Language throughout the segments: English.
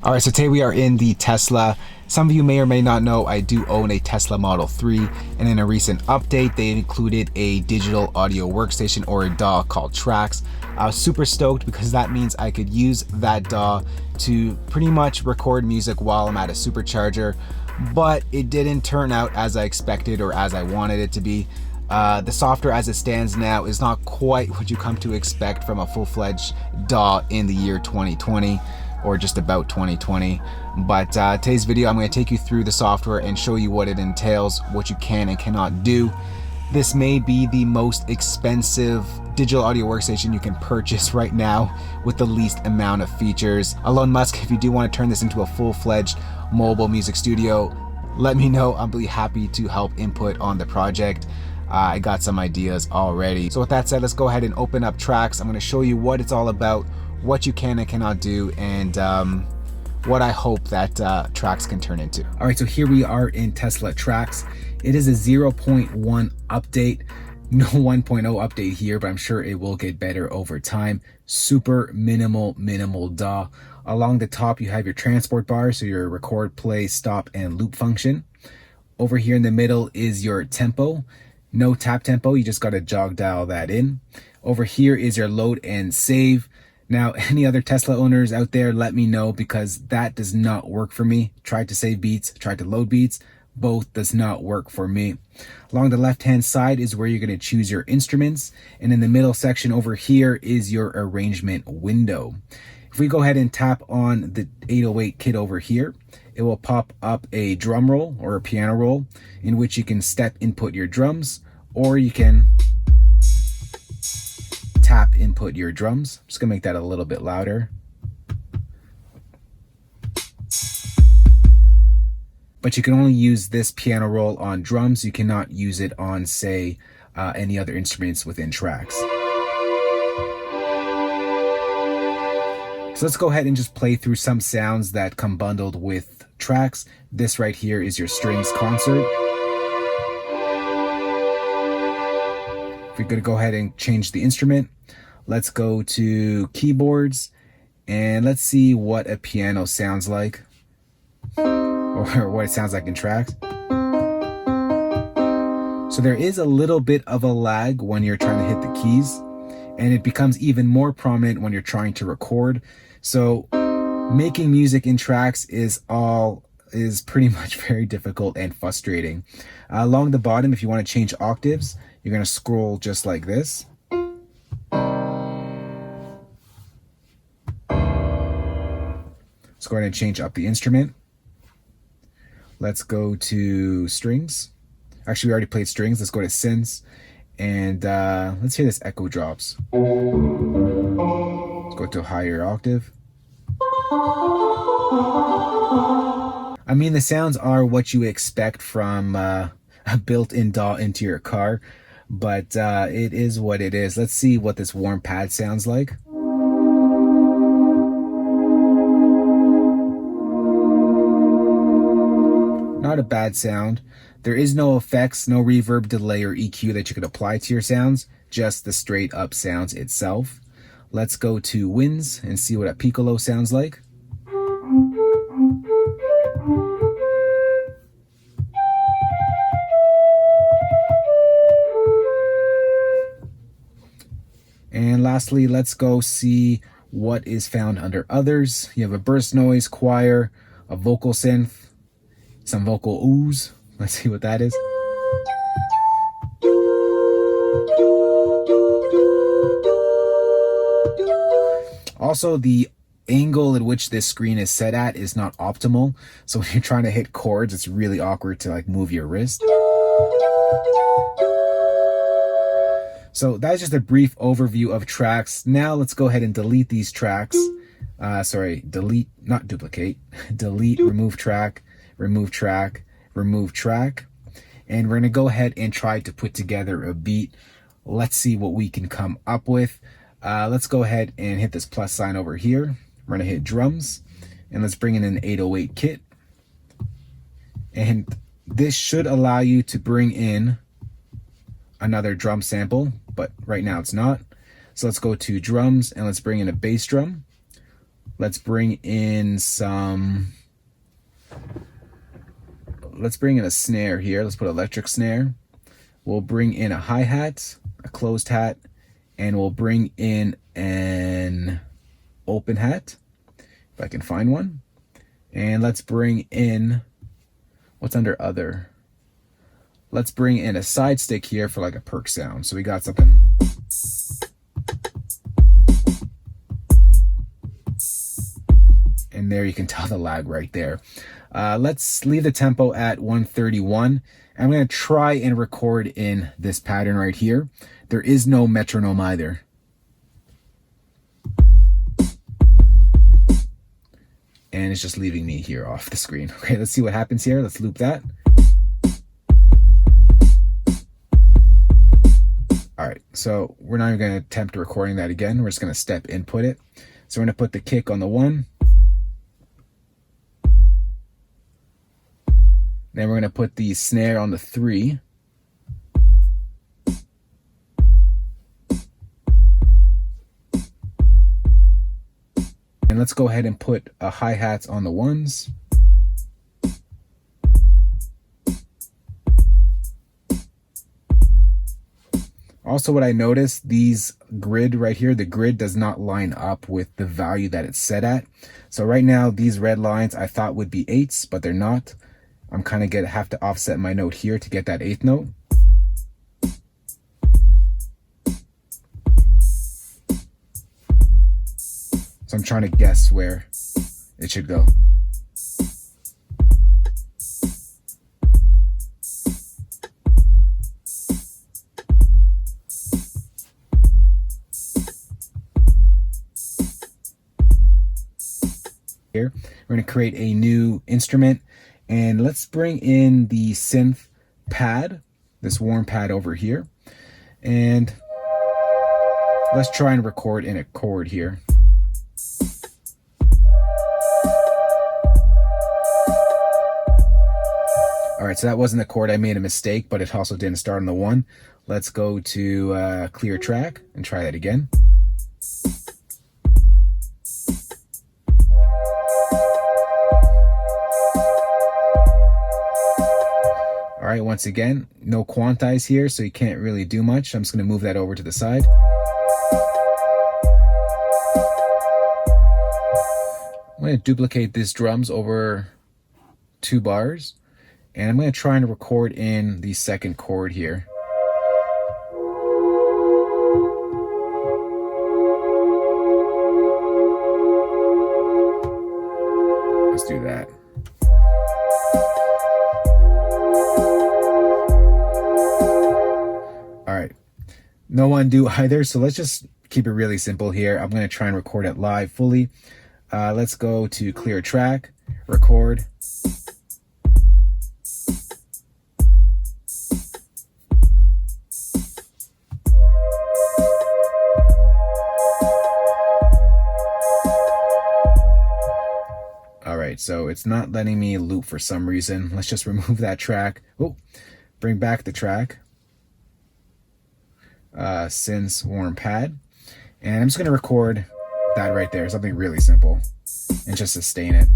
All right, so today we are in the Tesla. Some of you may or may not know I do own a Tesla Model 3, and in a recent update, they included a digital audio workstation or a DAW called TRAX. I was super stoked because that means I could use that DAW to pretty much record music while I'm at a supercharger, but it didn't turn out as I expected or as I wanted it to be. The software as it stands now is not quite what you come to expect from a full-fledged DAW in the year 2020. Or just about 2020. But today's video, I'm going to take you through the software and show you what it entails, what you can and cannot do. This may be the most expensive digital audio workstation you can purchase right now with the least amount of features. Elon Musk, if you do want to turn this into a full-fledged mobile music studio, let me know. I'll be happy to help input on the project. I got some ideas already. So with that said, let's go ahead and open up TRAX. I'm going to show you what it's all about, what you can and cannot do, and what I hope that TRAX can turn into. All right, so here we are in Tesla TRAX. It is a 0.1 update. No 1.0 update here, but I'm sure it will get better over time. Super minimal DAW. Along the top, you have your transport bar, so your record, play, stop, and loop function. Over here in the middle is your tempo. No tap tempo, you just got to jog dial that in. Over here is your load and save. Now, any other Tesla owners out there, let me know, because that does not work for me. Tried to save beats, tried to load beats, both does not work for me. Along the left-hand side is where you're going to choose your instruments. And in the middle section over here is your arrangement window. If we go ahead and tap on the 808 kit over here, it will pop up a drum roll or a piano roll in which you can step input your drums, or you can tap input your drums. I'm just gonna make that a little bit louder. But you can only use this piano roll on drums. You cannot use it on, say, any other instruments within TRAX. So let's go ahead and just play through some sounds that come bundled with TRAX. This right here is your strings concert. If we're gonna go ahead and change the instrument, let's go to keyboards and let's see what a piano sounds like, or what it sounds like in TRAX. So there is a little bit of a lag when you're trying to hit the keys, and it becomes even more prominent when you're trying to record. So making music in TRAX is pretty much very difficult and frustrating. Along the bottom, if you want to change octaves, you're going to scroll just like this. Let's go ahead and change up the instrument. Let's go to strings. Actually, we already played strings. Let's go to synths. And let's hear this echo drops. Let's go to a higher octave. I mean, the sounds are what you expect from a built-in DAW into your car, but it is what it is. Let's see what this warm pad sounds like. Not a bad sound. There is no effects, no reverb, delay, or EQ that you could apply to your sounds, just the straight up sounds itself. Let's go to winds and see what a piccolo sounds like. And lastly, let's go see what is found under others. You have a burst noise, choir, a vocal synth, some vocal ooze. Let's see what that is. Also, the angle at which this screen is set at is not optimal. So when you're trying to hit chords, it's really awkward to like move your wrist. So that's just a brief overview of TRAX. Now let's go ahead and delete these tracks. Delete, not duplicate. Delete, remove track, remove track, remove track. And we're gonna go ahead and try to put together a beat. Let's see what we can come up with. Let's go ahead and hit this plus sign over here. We're gonna hit drums, and let's bring in an 808 kit. And this should allow you to bring in another drum sample, but right now it's not. So let's go to drums and let's bring in a bass drum. Let's bring in a snare here. Let's put electric snare. We'll bring in a hi-hat, a closed hat, and we'll bring in an open hat, if I can find one. And let's bring in, what's under other? Let's bring in a side stick here for like a perk sound. So we got something. And there you can tell the lag right there. Let's leave the tempo at 131. I'm going to try and record in this pattern right here. There is no metronome either. And it's just leaving me here off the screen. Okay, let's see what happens here. Let's loop that. All right, so we're not even going to attempt recording that again. We're just going to step input it. So we're going to put the kick on the 1. Then we're going to put the snare on the 3. And let's go ahead and put a hi-hat on the 1s. Also, what I noticed, these grid right here, the grid does not line up with the value that it's set at. So right now, these red lines I thought would be 8s, but they're not. I'm kind of have to offset my note here to get that 8th note. So I'm trying to guess where it should go. Here, we're going to create a new instrument, and let's bring in the synth pad, this warm pad over here, and let's try and record in a chord here. All right, so that wasn't a chord. I made a mistake, but it also didn't start on the 1. Let's go to clear track and try that again. All right, once again, no quantize here, so you can't really do much. I'm just going to move that over to the side. I'm going to duplicate these drums over 2 bars, and I'm going to try and record in the second chord here. Let's do that. All right, no undo either, so let's just keep it really simple here. I'm going to try and record it live fully. Let's go to clear track, record. All right, so it's not letting me loop for some reason. Let's just remove that track. Oh, bring back the track. Synths warm pad. And I'm just going to record that right there, something really simple, and just sustain it.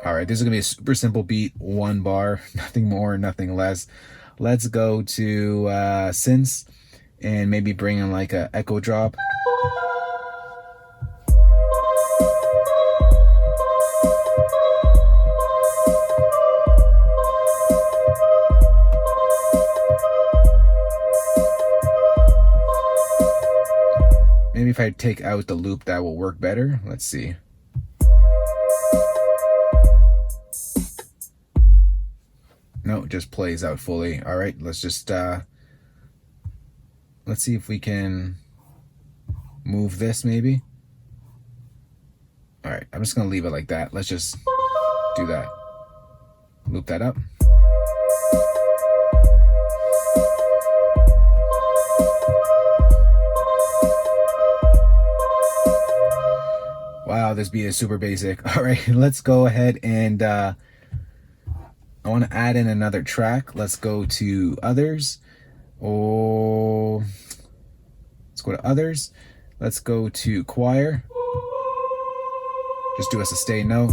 All right, this is going to be a super simple beat, 1 bar, nothing more, nothing less. Let's go to synths and maybe bring in like a echo drop. Maybe if I take out the loop, that will work better. Let's see. No, it just plays out fully. All right, let's just let's see if we can move this maybe. All right, I'm just gonna leave it like that. Let's just do that. Loop that up. Wow, this beat is super basic. All right, let's go ahead and I want to add in another track. Let's go to others. Oh, let's go to others. Let's go to choir. Just do a sustained note.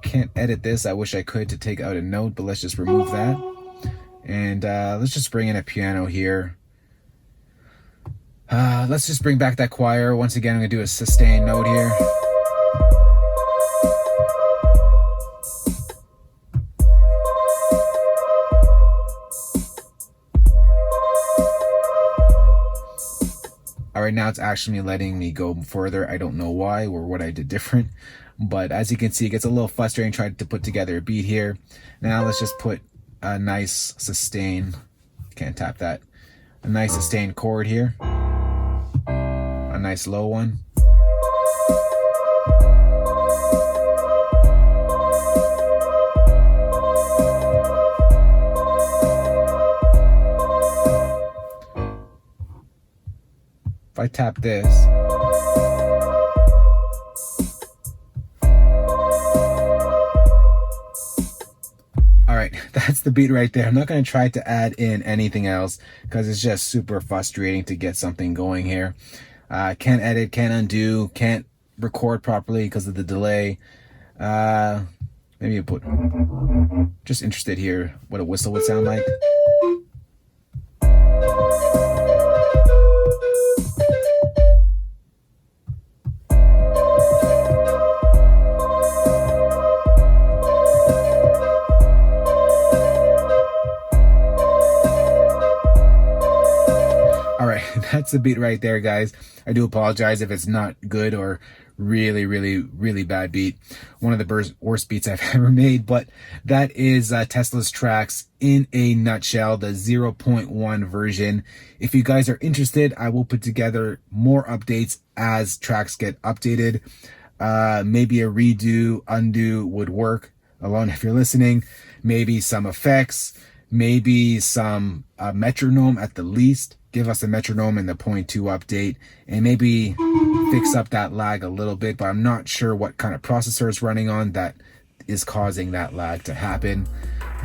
Can't edit this. I wish I could to take out a note, but let's just remove that. And let's just bring in a piano here. Let's just bring back that choir. Once again, I'm going to do a sustained note here. All right, now it's actually letting me go further. I don't know why or what I did different. But as you can see, it gets a little frustrating trying to put together a beat here. Now let's just put a nice sustain. Can't tap that. A nice sustained chord here. A nice low one. If I tap this, that's the beat right there. I'm not going to try to add in anything else because it's just super frustrating to get something going here. Can't edit, can't undo, can't record properly because of the delay. Maybe you put, just interested here what a whistle would sound like. That's the beat right there, guys. I do apologize if it's not good or really bad beat. One of the worst beats I've ever made, but that is Tesla's TRAX in a nutshell, the 0.1 version. If you guys are interested, I will put together more updates as tracks get updated. Maybe a redo, undo would work alone if you're listening. Maybe some effects, maybe some metronome at the least. Give us a metronome in the 0.2 update and maybe fix up that lag a little bit, but I'm not sure what kind of processor is running on that is causing that lag to happen.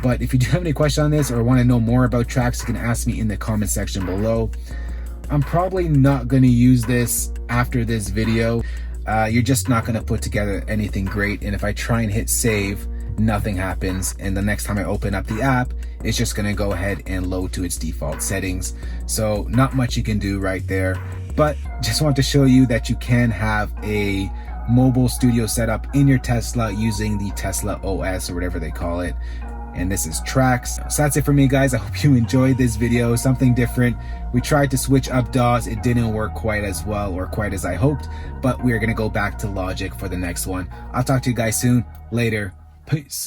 But if you do have any questions on this or want to know more about tracks, you can ask me in the comment section below. I'm probably not going to use this after this video. You're just not going to put together anything great, and if I try and hit save, nothing happens, and the next time I open up the app, it's just going to go ahead and load to its default settings. So not much you can do right there, but just want to show you that you can have a mobile studio setup in your Tesla using the Tesla OS or whatever they call it. And this is TRAX. So that's it for me, guys. I hope you enjoyed this video, something different. We tried to switch up DAWs. It didn't work quite as well or quite as I hoped, but we're going to go back to Logic for the next one. I'll talk to you guys soon. Later. Peace.